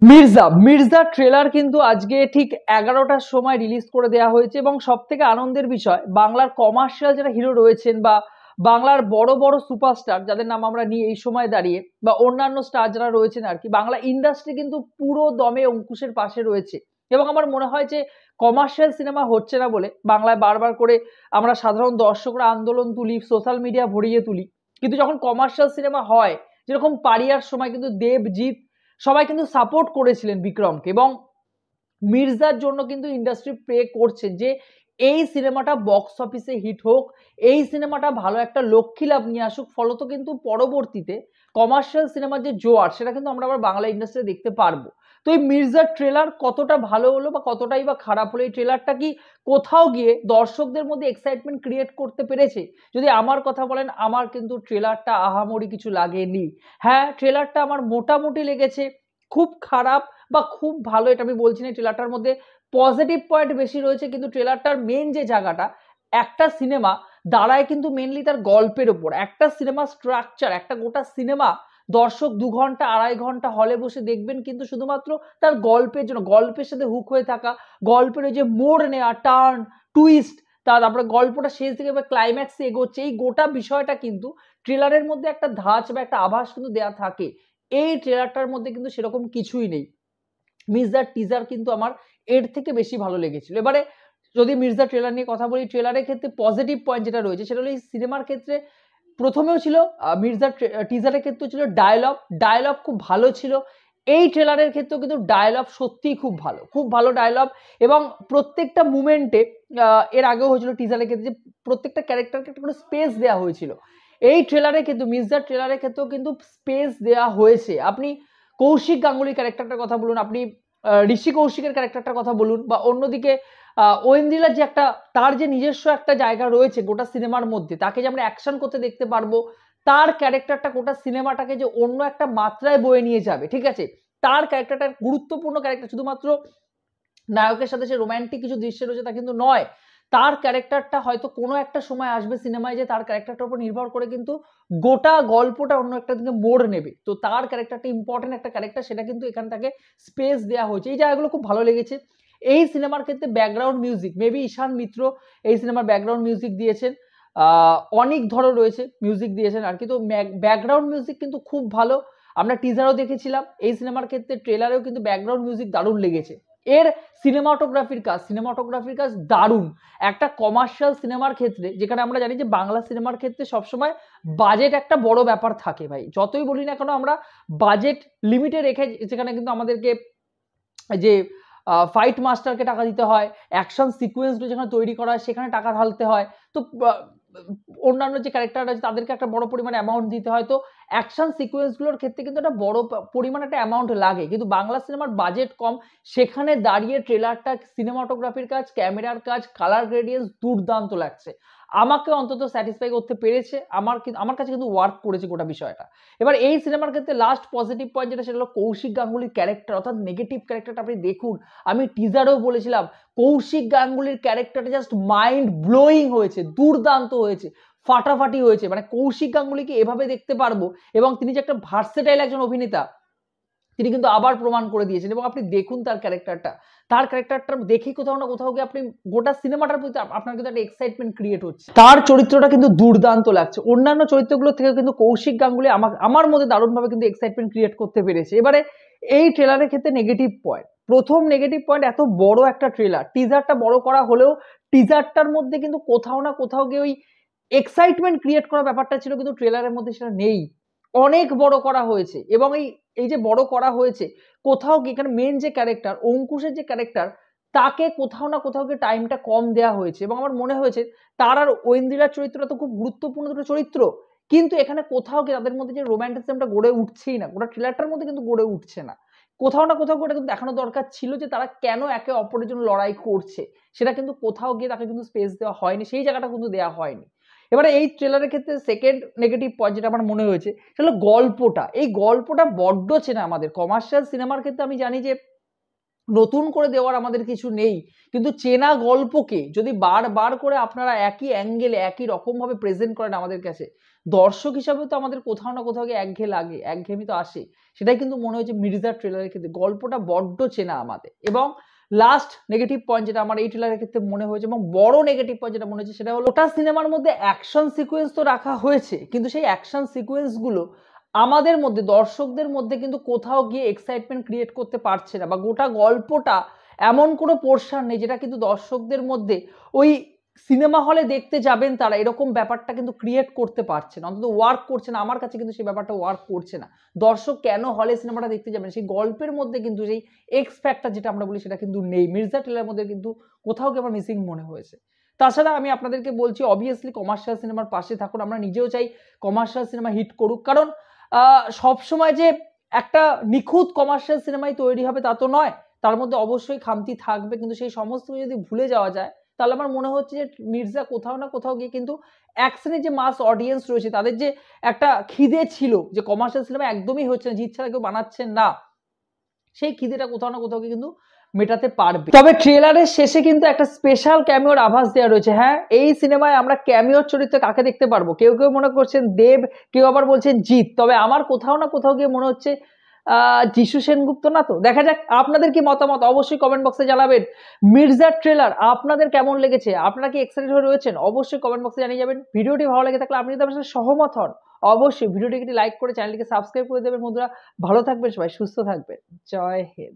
Mirza Mirza trailer কিন্তু আজকে ঠিক 11টার সময় রিলিজ করে দেওয়া হয়েছে এবং সব থেকে আনন্দের বিষয় বাংলার কমার্শিয়াল যারা হিরো রয়েছেন বা বাংলার বড় বড় সুপারস্টার যাদের নাম আমরা নিয়ে এই সময় দাঁড়িয়ে বা অন্যান্য স্টার যারা রয়েছেন আর কি, বাংলা ইন্ডাস্ট্রি কিন্তু পুরো দমে অঙ্কুশের পাশে রয়েছে। এবং আমার মনে হয় যে কমার্শিয়াল সিনেমা হচ্ছে না বলে বাংলায় বারবার করে আমরা সাধারণ দর্শকরা আন্দোলন তুলি, সোশ্যাল মিডিয়া ভরিয়ে তুলি, কিন্তু যখন কমার্শিয়াল সিনেমা হয়, যেরকম পারিয়ার সময় কিন্তু দেবজিৎ সবাই কিন্তু সাপোর্ট করেছিলেন বিক্রমকে, এবং মির্জার জন্য কিন্তু ইন্ডাস্ট্রি প্রে করছে যে এই সিনেমাটা বক্স অফিসে হিট হোক, এই সিনেমাটা ভালো একটা লক্ষ্মী লাভ নিয়ে আসুক, ফলত কিন্তু পরবর্তীতে কমার্শিয়াল সিনেমার যে জোয়ার সেটা কিন্তু আমরা আবার বাংলা ইন্ডাস্ট্রি দেখতে পারবো। তো এই মির্জার ট্রেলার কতটা ভালো হলো বা কতটাই বা খারাপ হলো, এই ট্রেলারটা কি কোথাও গিয়ে দর্শকদের মধ্যে এক্সাইটমেন্ট ক্রিয়েট করতে পেরেছে? যদি আমার কথা বলেন, আমার কিন্তু ট্রেলারটা আহামরি কিছু লাগেনি। হ্যাঁ, ট্রেলারটা আমার মোটামুটি লেগেছে। খুব খারাপ বা খুব ভালো এটা আমি বলছি না, ট্রেলারটার মধ্যে পজিটিভ পয়েন্ট বেশি রয়েছে, কিন্তু ট্রেলারটার মেন যে জায়গাটা, একটা সিনেমা দাঁড়ায় কিন্তু মেনলি তার গল্পের ওপর। একটা সিনেমা স্ট্রাকচার, একটা গোটা সিনেমা দর্শক 2 ঘন্টা 2.5 ঘন্টা হলে বসে দেখবেন কিন্তু শুধুমাত্র তার গল্পের জন্য, গল্পের সাথে হুক হয়ে থাকা, গল্পের ওই যে মোড় নেওয়া, টার্ন টুইস্ট, তারপরে গল্পটা শেষ দিকে ক্লাইম্যাক্সে এগোচ্ছে, এই গোটা বিষয়টা কিন্তু ট্রেলারের মধ্যে একটা ধাঁচ বা একটা আভাস কিন্তু দেওয়া থাকে। এই ট্রেলারটার মধ্যে কিন্তু সেরকম কিছুই নেই। মির্জার টিজার কিন্তু আমার এর থেকে বেশি ভালো লেগেছিল। এবারে যদি মির্জা ট্রেলার নিয়ে কথা বলি, ট্রেলারের ক্ষেত্রে পজিটিভ পয়েন্ট যেটা রয়েছে সেটা হলো এই সিনেমার ক্ষেত্রে প্রথমেও ছিল, মির্জার টিজারের ক্ষেত্রে ছিল ডায়লগ, ডায়লগ খুব ভালো ছিল। এই ট্রেলারের ক্ষেত্রেও কিন্তু ডায়লগ সত্যিই খুব ভালো, খুব ভালো ডায়লগ। এবং প্রত্যেকটা মুমেন্টে এর আগেও হয়েছিল টিজারের ক্ষেত্রে যে প্রত্যেকটা ক্যারেক্টারকে একটা করে স্পেস দেওয়া হয়েছিল, এই ট্রেলারে কিন্তু মির্জার ট্রেলারের ক্ষেত্রেও কিন্তু স্পেস দেওয়া হয়েছে। আপনি কৌশিক গাঙ্গুলির ক্যারেক্টারটার কথা বলুন, আপনি ঋষি কৌশিকের ক্যারেক্টারটার কথা বলুন, বা অন্যদিকে ঐন্দ্রিলার যে একটা, তার যে নিজস্ব একটা জায়গা রয়েছে গোটা সিনেমার মধ্যে, তাকে যে আমরা অ্যাকশন করতে দেখতে পারবো, তার ক্যারেক্টারটা গোটা সিনেমাটাকে যে অন্য একটা মাত্রায় বয়ে নিয়ে যাবে, ঠিক আছে, তার ক্যারেক্টারটা গুরুত্বপূর্ণ ক্যারেক্টার, শুধুমাত্র নায়কের সাথে সে রোমান্টিক কিছু দৃশ্য রয়েছে তা কিন্তু নয়। তার ক্যারেক্টারটা হয়তো কোনো একটা সময় আসবে সিনেমায় যে তার ক্যারেক্টারটার উপর নির্ভর করে কিন্তু গোটা গল্পটা অন্য একটা দিকে মোড় নেবে। তো তার ক্যারেক্টারটা ইম্পর্টেন্ট একটা ক্যারেক্টার, সেটা কিন্তু এখান থেকে স্পেস দেওয়া হয়েছে। এই জায়গাগুলো খুব ভালো লেগেছে। এই সিনেমার ক্ষেত্রে ব্যাকগ্রাউন্ড মিউজিক, মেবি ঈশান মিত্র এই সিনেমার ব্যাকগ্রাউন্ড মিউজিক দিয়েছেন। অনেক ধরো রয়েছে মিউজিক দিয়েছেন আর কি, তো ব্যাকগ্রাউন্ড মিউজিক কিন্তু খুব ভালো। আমরা টিজারও দেখেছিলাম, এই সিনেমার ক্ষেত্রে ট্রেলারেও কিন্তু ব্যাকগ্রাউন্ড মিউজিক দারুণ লেগেছে। এর সিনেমাটোগ্রাফির কাজ দারুণ। একটা কমার্শিয়াল সিনেমার ক্ষেত্রে, যেখানে আমরা জানি যে বাংলা সিনেমার ক্ষেত্রে সবসময় বাজেট একটা বড় ব্যাপার থাকে ভাই, যতই বলি না কেন আমরা বাজেট লিমিটে রেখে, যেখানে কিন্তু আমাদেরকে যে ফাইট মাস্টারকে টাকা দিতে হয়, অ্যাকশন সিকোয়েন্সগুলো যেখানে তৈরি করা হয় সেখানে টাকা ঢালতে হয়, তো অন্যান্য যে ক্যারেক্টার আছে তাদেরকে একটা বড় পরিমাণে অ্যামাউন্ট দিতে হয়, তো অ্যাকশন সিকোয়েন্সগুলোর ক্ষেত্রে কিন্তু একটা বড় পরিমাণে একটা অ্যামাউন্ট লাগে, কিন্তু বাংলা সিনেমার বাজেট কম, সেখানে দাঁড়িয়ে ট্রেলারটা, সিনেমাটোগ্রাফির কাজ, ক্যামেরার কাজ, কালার গ্রেডিয়েন্টস দুর্দান্ত লাগছে। আমাকে অন্তত স্যাটিসফাই করতে পেরেছে, আমার কাছে কিন্তু ওয়ার্ক করেছে গোটা বিষয়টা। এবার এই সিনেমার ক্ষেত্রে লাস্ট পজিটিভ পয়েন্ট যেটা, সেটা হলো কৌশিক গাঙ্গুলির ক্যারেক্টার, অর্থাৎ নেগেটিভ ক্যারেক্টারটা আপনি দেখুন। আমি টিজারেও বলেছিলাম কৌশিক গাঙ্গুলির ক্যারেক্টারটা জাস্ট মাইন্ড ব্লোয়িং হয়েছে, দুর্দান্ত হয়েছে, ফাটাফাটি হয়েছে। মানে কৌশিক গাঙ্গুলিকে এভাবে দেখতে পারবো, এবং তিনি যে একটা ভার্সেটাইল একজন অভিনেতা তিনি কিন্তু আবার প্রমাণ করে দিয়েছেন। এবং আপনি দেখুন তার ক্যারেক্টারটা দেখেই কোথাও না কোথাও গিয়ে আপনি গোটা সিনেমাটার প্রতি আপনার কিন্তু একটা এক্সাইটমেন্ট ক্রিয়েট হচ্ছে। তার চরিত্রটা কিন্তু দুর্দান্ত লাগছে। অন্যান্য চরিত্রগুলো থেকে কিন্তু কৌশিক গাঙ্গুলি আমার মধ্যে দারুণভাবে কিন্তু এক্সাইটমেন্ট ক্রিয়েট করতে পেরেছে। এবারে এই ট্রেলারের ক্ষেত্রে নেগেটিভ পয়েন্ট, প্রথম নেগেটিভ পয়েন্ট, এত বড় একটা ট্রেলার, টিজারটা বড় করা হলেও টিজারটার মধ্যে কিন্তু কোথাও না কোথাও গিয়ে ওই এক্সাইটমেন্ট ক্রিয়েট করার ব্যাপারটা ছিল, কিন্তু ট্রেলারের মধ্যে সেটা নেই। অনেক বড় করা হয়েছে, এবং এই যে বড় করা হয়েছে, কোথাও কি এখানে মেন যে ক্যারেক্টার, অঙ্কুশের যে ক্যারেক্টার, তাকে কোথাও না কোথাও গিয়ে টাইমটা কম দেওয়া হয়েছে। এবং আমার মনে হয়েছে তার আর ঐন্দ্রিলার চরিত্রটা তো খুব গুরুত্বপূর্ণ দুটো চরিত্র, কিন্তু এখানে কোথাও কি তাদের মধ্যে যে রোম্যান্টিসিজমটা গড়ে উঠছেই না, গোটা ট্রেলারটার মধ্যে কিন্তু গড়ে উঠছে না। কোথাও না কোথাও ওটা কিন্তু দেখানো দরকার ছিল যে তারা কেন একে অপরের জন্য লড়াই করছে, সেটা কিন্তু কোথাও গিয়ে তাকে কিন্তু স্পেস দেওয়া হয়নি, সেই জায়গাটা কিন্তু দেওয়া হয়নি। এবারে এই ট্রেলারের ক্ষেত্রে সেকেন্ড নেগেটিভ পয়েন্ট যেটা আমার মনে হয়েছে সেটা হলো গল্পটা। এই গল্পটা বড্ড চেনা, আমাদের কমার্শিয়াল সিনেমার ক্ষেত্রে আমি জানি যে নতুন করে দেওয়ার আমাদের কিছু নেই, কিন্তু চেনা গল্পকে যদি বারবার করে আপনারা একই অ্যাঙ্গেলে একই রকমভাবে প্রেজেন্ট করেন আমাদের কাছে, দর্শক হিসাবে তো আমাদের কোথাও না কোথাও গিয়ে একঘেয়েমি তো আসে। সেটাই কিন্তু মনে হয়েছে মির্জার ট্রেলারের ক্ষেত্রে, গল্পটা বড্ড চেনা আমাদের। এবং লাস্ট নেগেটিভ পয়েন্ট যেটা আমার এই ট্রেলারের ক্ষেত্রে মনে হয়েছে এবং বড় নেগেটিভ পয়েন্ট যেটা মনে হয়েছে সেটা হলো, ওটা সিনেমার মধ্যে অ্যাকশন সিকোয়েন্স তো রাখা হয়েছে, কিন্তু সেই অ্যাকশন সিকোয়েন্সগুলো আমাদের মধ্যে, দর্শকদের মধ্যে কিন্তু কোথাও গিয়ে এক্সাইটমেন্ট ক্রিয়েট করতে পারছে না, বা গোটা গল্পটা এমন কোনো পোর্শন নেই যেটা কিন্তু দর্শকদের মধ্যে ওই সিনেমা হলে দেখতে যাবেন তারা এরকম ব্যাপারটা কিন্তু ক্রিয়েট করতে পারছে না, অন্তত ওয়ার্ক করছে না। আমার কাছে কিন্তু সেই ব্যাপারটা ওয়ার্ক করছে না। দর্শক কেন হলে সিনেমাটা দেখতে যাবেন, সেই গল্পের মধ্যে কিন্তু সেই এক্স ফ্যাক্টর যেটা আমরা বলি সেটা কিন্তু নেই। মির্জা ট্রেলারের মধ্যে কিন্তু কোথাও কি আমার মিসিং মনে হয়েছে। তাছাড়া আমি আপনাদেরকে বলছি, অবভিয়াসলি কমার্শিয়াল সিনেমার পাশে থাকুন। আমরা নিজেও চাই কমার্শিয়াল সিনেমা হিট করুক, কারণ সবসময় যে একটা নিখুঁত কমার্শিয়াল সিনেমাই তৈরি হবে তা তো নয়, তার মধ্যে অবশ্যই খামতি থাকবে, কিন্তু সেই সমস্ত যদি ভুলে যাওয়া যায় তাহলে আমার মনে হচ্ছে যে মির্জা কোথাও না কোথাও গিয়ে কিন্তু অ্যাকশনের যে মাস অডিয়েন্স রয়েছে তাদের যে একটা খিদে ছিল যে কমার্শিয়াল সিনেমা একদমই হচ্ছে না, জিত ছাড়া কেউ বানাচ্ছেন না, সেই খিদেটা কোথাও না কোথাও গিয়ে কিন্তু মেটাতে পারবে। তবে ট্রেলারের শেষে কিন্তু একটা স্পেশাল ক্যামিওর আভাস দেওয়া রয়েছে। হ্যাঁ, এই সিনেমায় আমরা ক্যামিওর চরিত্রে কাকে দেখতে পারবো? কেউ কেউ মনে করছেন দেব, কেউ আবার বলছেন জিৎ। তবে আমার কোথাও না কোথাও গিয়ে মনে হচ্ছে যিশু সেনগুপ্ত না। তো দেখা যাক আপনাদের কি মতামত, অবশ্যই কমেন্ট বক্সে জানাবেন। মির্জার ট্রেলার আপনাদের কেমন লেগেছে, আপনারা কি এক্সাইটেড হয়ে রয়েছেন, অবশ্যই কমেন্ট বক্সে জানিয়ে যাবেন। ভিডিওটি ভালো লেগে থাকলে আপনি যদি আমার সাথে সহমত হন, অবশ্যই ভিডিওটিকে লাইক করে চ্যানেলটিকে সাবস্ক্রাইব করে দেবেন। বন্ধুরা ভালো থাকবেন, সবাই সুস্থ থাকবেন। জয় হিন্দ।